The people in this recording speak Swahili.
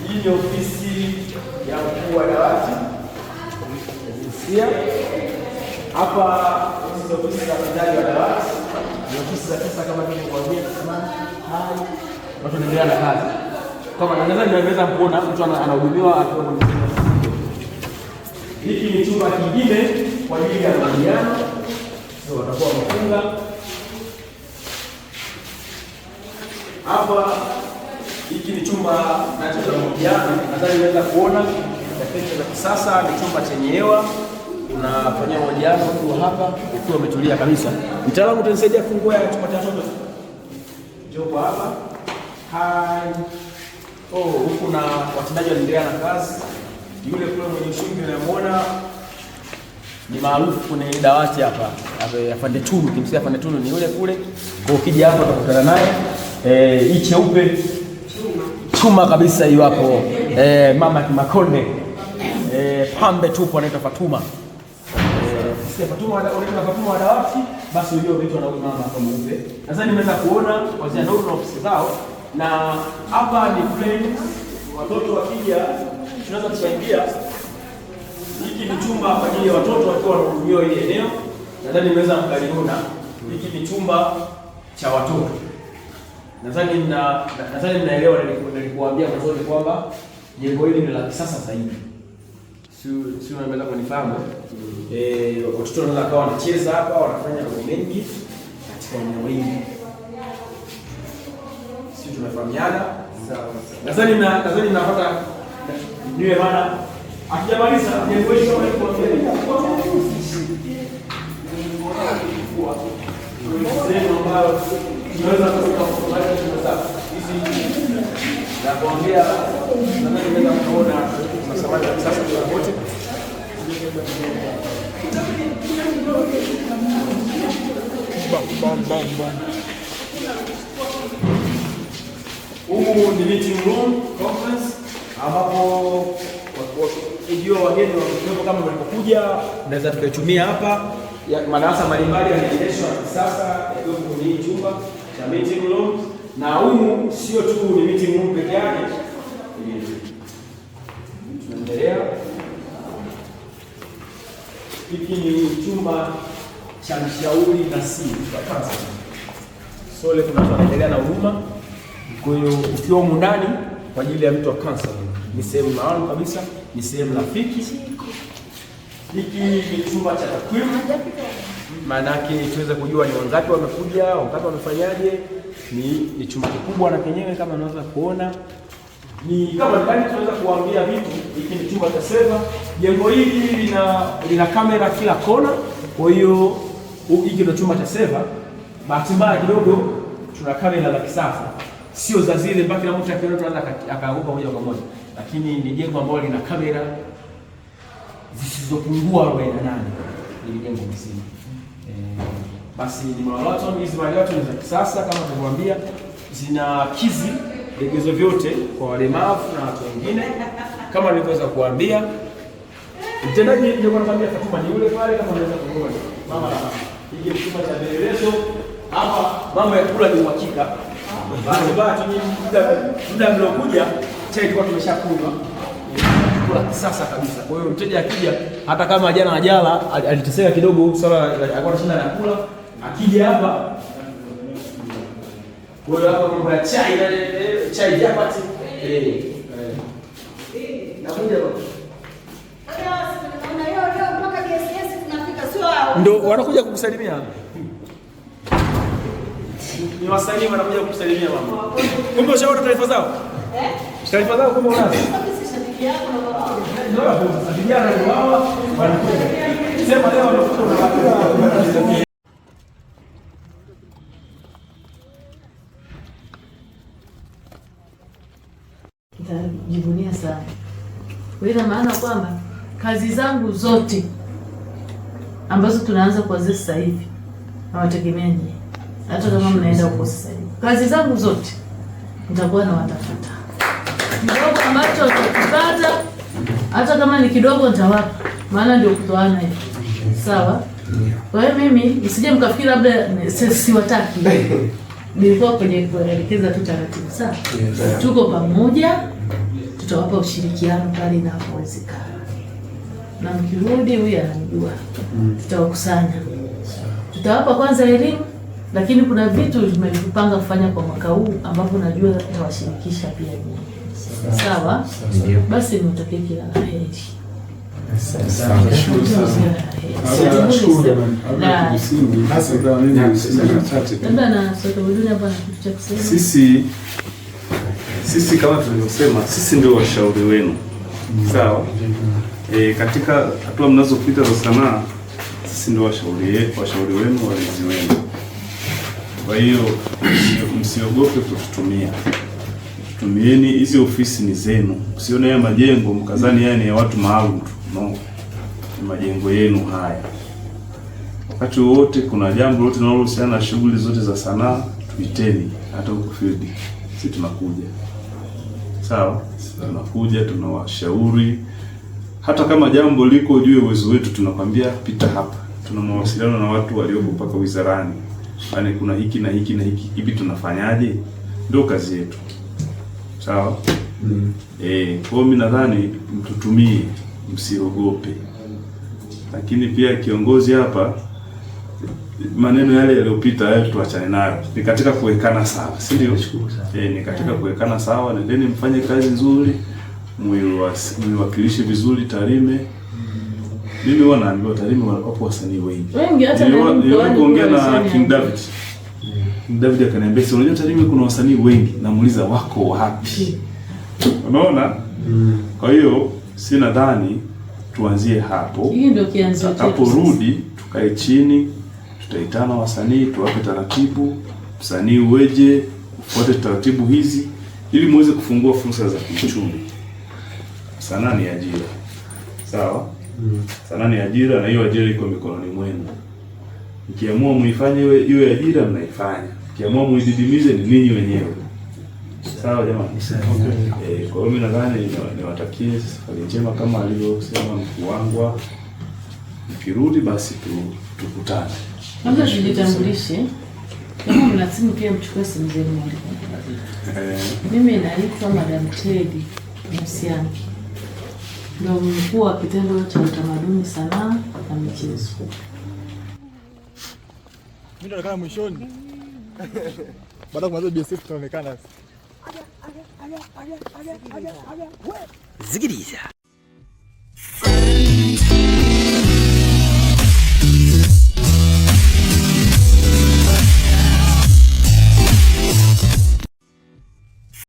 Hii ni ofisi ya mkuu wa dawati jinsia. Hapa hizi ni ofisi za mtendaji wa dawati, ni ofisi za kisa kama nilivyokuambia, watu wanaendelea na kazi. Kama nadhani naweza kuona mtu anahudumiwa akiwa kwenye hiki ni chumba kingine kwa ajili ya mahojiano. Sio watakuwa wamefunga. Hapa hiki ni chumba cha mahojiano. Nadhani unaweza kuona teknolojia za kisasa, ni chumba chenye hewa. Unafanyia mahojiano ukiwa hapa ukiwa umetulia kabisa. Mtaalamu utanisaidia kufungua chumba cha watoto. Njoo hapa. Hai. Huku na watendaji wanaendelea na kazi. Yule kule mwenye ushindi unayemwona ni maarufu kwenye dawati hapa. Afande Tunu, kimsikia Afande Tunu ni yule kule. Kwa ukija hapa utakutana naye. Hii cheupe chuma kabisa hiyo hapo. Mama Kimakonde. Pambe tupo anaitwa Fatuma. Sisi Fatuma wa dawati, basi unajua vitu na mama hapa mweupe. Sasa nimeweza kuona wazee ndio na ofisi zao, na hapa ni friends watoto wakija tunaweza kusaidia. Hiki ni chumba kwa ajili ya watoto wakiwa wanahudumiwa ile eneo. Nadhani nimeweza mkaliona. Hiki ni chumba cha watoto. Nadhani mnaelewa nilikuambia mwanzo kwamba jengo hili ni la kisasa zaidi. Sio unaweza kunifahamu. Watoto wanaweza kawa wanacheza hapa, wanafanya mambo mengi katika eneo hili. Sisi tunafahamiana. Nadhani napata niwe maana akijamaliza jengo hili kama ilivyokuambia sehemu ambayo tunaweza kufanya hizi na kuongea. Nadhani tunaweza kuona samani ya kisasa kwa wote. Humu ni meeting room conference, ambapo ujio wageni wakiwepo kama walipokuja naweza tukaitumia hapa. Madarasa mbalimbali yanaendeshwa kisasa yakiwepo kwenye hii chumba cha meeting room, na humu sio tu ni meeting room peke yake. Tunaendelea. Hiki ni chumba cha mshauri nasibu kwa kansa. Sole tunaendelea na huduma. Kwa hiyo ukiwa humu ndani kwa ajili ya mtu wa kansa ni sehemu maalum kabisa, ni sehemu rafiki. Hiki ni chumba cha takwimu. Maana yake tuweze kujua ni wangapi wamekuja, wangapi wamefanyaje. Ni chumba kikubwa na kenyewe kama unaweza kuona. Ni kama ndani tunaweza kuambia vitu. Hiki ni chumba cha seva. Jengo hili lina kamera kila kona. Kwa hiyo hiki ndio chumba cha seva. Bahati mbaya kidogo tuna kamera za kisasa. Sio za zile mpaka kila mtu akiona tunaweza akaogopa moja kwa moja. Lakini ni jengo ambalo lina kamera zisizopungua 48. Ni jengo mzima. Basi ni mawalato, hizi mawalato ni za kisasa kama tulivyowaambia, zinakizi vigezo vyote kwa walemavu na watu wengine. Kama nilivyoweza kuambia, mtendaji ndio anakuambia Fatuma ni yule pale, kama unaweza kuona. Mama hiki chumba cha vielelezo. Hapa mambo ya kula ni uhakika. Basi ni muda mliokuja chai kwa tumeshakunywa. Kula kisasa kabisa. Kwa hiyo mteja akija, hata kama jana ajala aliteseka kidogo, swala alikuwa anashinda na kula, akija hapa. Kwa hiyo hapa mambo ya chai japati. Nakuja baba. Leo mpaka DSS tunafika, sio hao. Ndio wanakuja kukusalimia. Ni wasanii wanakuja kukusalimia mama. Kumbe ushaona taarifa zao? Taarifa zao kumbe unazo? Vijana ndio hawa wanakuja. Sema leo wanakuja na nitajivunia sana. Kwa hiyo maana kwamba kazi zangu zote ambazo tunaanza kuanzia sasa hivi hawategemeani. Hata kama mnaenda huko sasa hivi, kazi zangu zote nitakuwa na watafuta kidogo ambacho utakipata, hata kama ni kidogo nitawapa, maana ndio kutoana hivi. Sawa? Kwa hiyo mimi usije mkafikiri labda siwataki. Nilikuwa kwenye kuelekeza tu taratibu. Sawa? Tuko pamoja, tutawapa ushirikiano pale inapowezekana, na mkirudi, huyu anamjua, tutawakusanya, tutawapa kwanza elimu, lakini kuna vitu tumepanga kufanya kwa mwaka huu ambapo najua tutawashirikisha pia nyinyi. Sawa? Basi nimtakie kila la heri. Sisi kama tulivyosema, sisi ndio washauri wenu. Sawa? Katika hatua mnazopita za sanaa, sisi ndio washauri wenu, walezi wenu. Kwa hiyo msiogope kututumia. Tumieni, hizi ofisi ni zenu. Msione haya majengo mkazani haya ni ya watu maalum tu. No. Ni majengo yenu haya. Wakati wote kuna jambo lolote linalohusiana na shughuli zote za sanaa, tuiteni hata huko field. Sisi tunakuja. Sawa? Tunakuja, tunawashauri. Hata kama jambo liko juu ya uwezo wetu, tunakwambia pita hapa. Tuna mawasiliano na watu walioko mpaka wizarani. Yaani kuna hiki na hiki na hiki. Hivi tunafanyaje? Ndio kazi yetu. Sawa? Kwa mimi nadhani mtutumie, msiogope. Lakini pia kiongozi hapa, maneno yale yaliyopita hayo tuachane nayo. Ni katika kuwekana sawa, si ndio? Ni katika kuwekana sawa, nendeni mfanye kazi nzuri, mwiwakilishe vizuri Tarime. Mimi huwa naambiwa Tarime wapo wasanii wengi. Hata nilipoongea na King David. King David akaniambia, "Si unajua Tarime kuna wasanii wengi." Namuuliza wako wapi? Unaona? Kwa hiyo si nadhani tuanzie hapo. Hii ndio kianzo chetu. Hapo rudi tukae chini, tutaitana wasanii, tuwape taratibu, msanii uweje, ufuate taratibu hizi ili muweze kufungua fursa za kiuchumi. Sanaa ni ajira. Sawa? Sanaa ni ajira, na hiyo ajira iko mikononi mwenu. Mkiamua muifanye iwe ajira, mnaifanya. Mkiamua muididimize, ni ninyi wenyewe. Sawa jamani? Kwa hiyo mimi nadhani niwatakie safari njema kama alivyosema mkuu wangu. Mkirudi basi tukutane. Labda tujitambulishe. Kama mna simu pia mchukue simu zenu. Mimi naitwa Madam Teddy Msiangi. Ndio mkuu wa kitengo cha utamaduni, sanaa na michezo. Mimi naonekana mwishoni. Baada ya kumaliza BSF tunaonekana. Zigiriza.